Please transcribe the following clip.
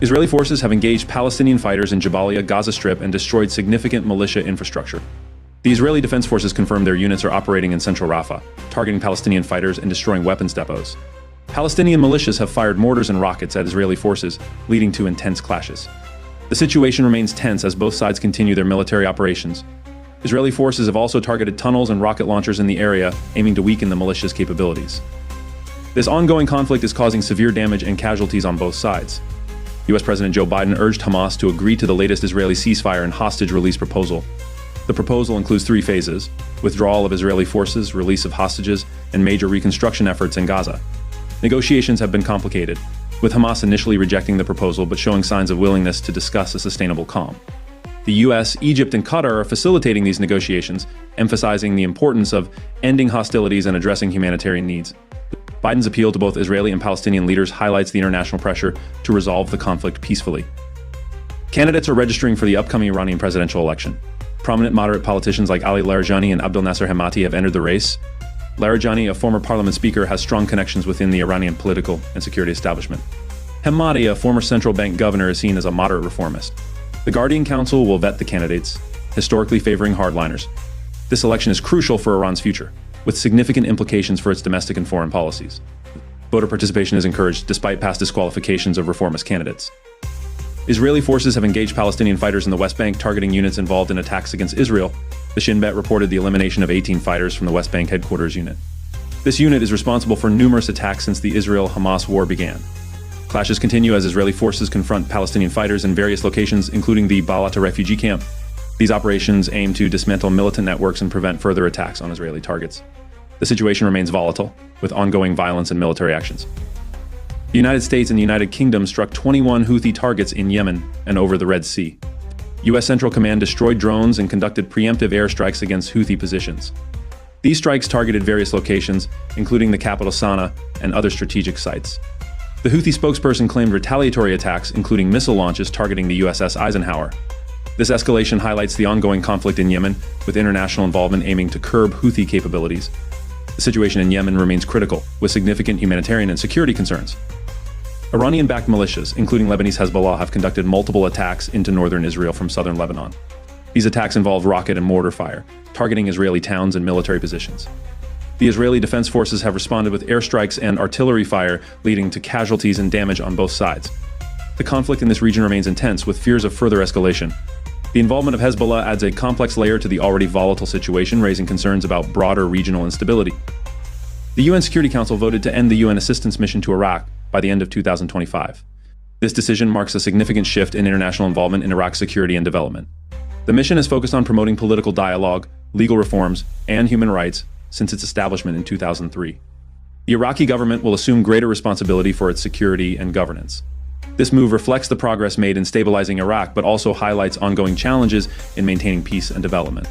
Israeli forces have engaged Palestinian fighters in Jabalia, Gaza Strip, and destroyed significant militia infrastructure. The Israeli Defense Forces confirmed their units are operating in central Rafah, targeting Palestinian fighters and destroying weapons depots. Palestinian militias have fired mortars and rockets at Israeli forces, leading to intense clashes. The situation remains tense as both sides continue their military operations. Israeli forces have also targeted tunnels and rocket launchers in the area, aiming to weaken the militia's capabilities. This ongoing conflict is causing severe damage and casualties on both sides. U.S. President Joe Biden urged Hamas to agree to the latest Israeli ceasefire and hostage release proposal. The proposal includes 3 phases: withdrawal of Israeli forces, release of hostages, and major reconstruction efforts in Gaza. Negotiations have been complicated, with Hamas initially rejecting the proposal but showing signs of willingness to discuss a sustainable calm. The U.S., Egypt, and Qatar are facilitating these negotiations, emphasizing the importance of ending hostilities and addressing humanitarian needs. Biden's appeal to both Israeli and Palestinian leaders highlights the international pressure to resolve the conflict peacefully. Candidates are registering for the upcoming Iranian presidential election. Prominent moderate politicians like Ali Larijani and Abdel Nasser Hemati have entered the race. Larijani, a former parliament speaker, has strong connections within the Iranian political and security establishment. Hemati, a former central bank governor, is seen as a moderate reformist. The Guardian Council will vet the candidates, historically favoring hardliners. This election is crucial for Iran's future, with significant implications for its domestic and foreign policies. Voter participation is encouraged despite past disqualifications of reformist candidates. Israeli forces have engaged Palestinian fighters in the West Bank, targeting units involved in attacks against Israel. The Shin Bet reported the elimination of 18 fighters from the West Bank headquarters unit. This unit is responsible for numerous attacks since the Israel-Hamas war began. Clashes continue as Israeli forces confront Palestinian fighters in various locations, including the Balata refugee camp. These operations aim to dismantle militant networks and prevent further attacks on Israeli targets. The situation remains volatile, with ongoing violence and military actions. The United States and the United Kingdom struck 21 Houthi targets in Yemen and over the Red Sea. U.S. Central Command destroyed drones and conducted preemptive airstrikes against Houthi positions. These strikes targeted various locations, including the capital Sana'a and other strategic sites. The Houthi spokesperson claimed retaliatory attacks, including missile launches targeting the USS Eisenhower. This escalation highlights the ongoing conflict in Yemen, with international involvement aiming to curb Houthi capabilities. The situation in Yemen remains critical, with significant humanitarian and security concerns. Iranian-backed militias, including Lebanese Hezbollah, have conducted multiple attacks into northern Israel from southern Lebanon. These attacks involve rocket and mortar fire, targeting Israeli towns and military positions. The Israeli Defense Forces have responded with airstrikes and artillery fire, leading to casualties and damage on both sides. The conflict in this region remains intense, with fears of further escalation. The involvement of Hezbollah adds a complex layer to the already volatile situation, raising concerns about broader regional instability. The UN Security Council voted to end the UN assistance mission to Iraq by the end of 2025. This decision marks a significant shift in international involvement in Iraq's security and development. The mission is focused on promoting political dialogue, legal reforms, and human rights since its establishment in 2003. The Iraqi government will assume greater responsibility for its security and governance. This move reflects the progress made in stabilizing Iraq, but also highlights ongoing challenges in maintaining peace and development.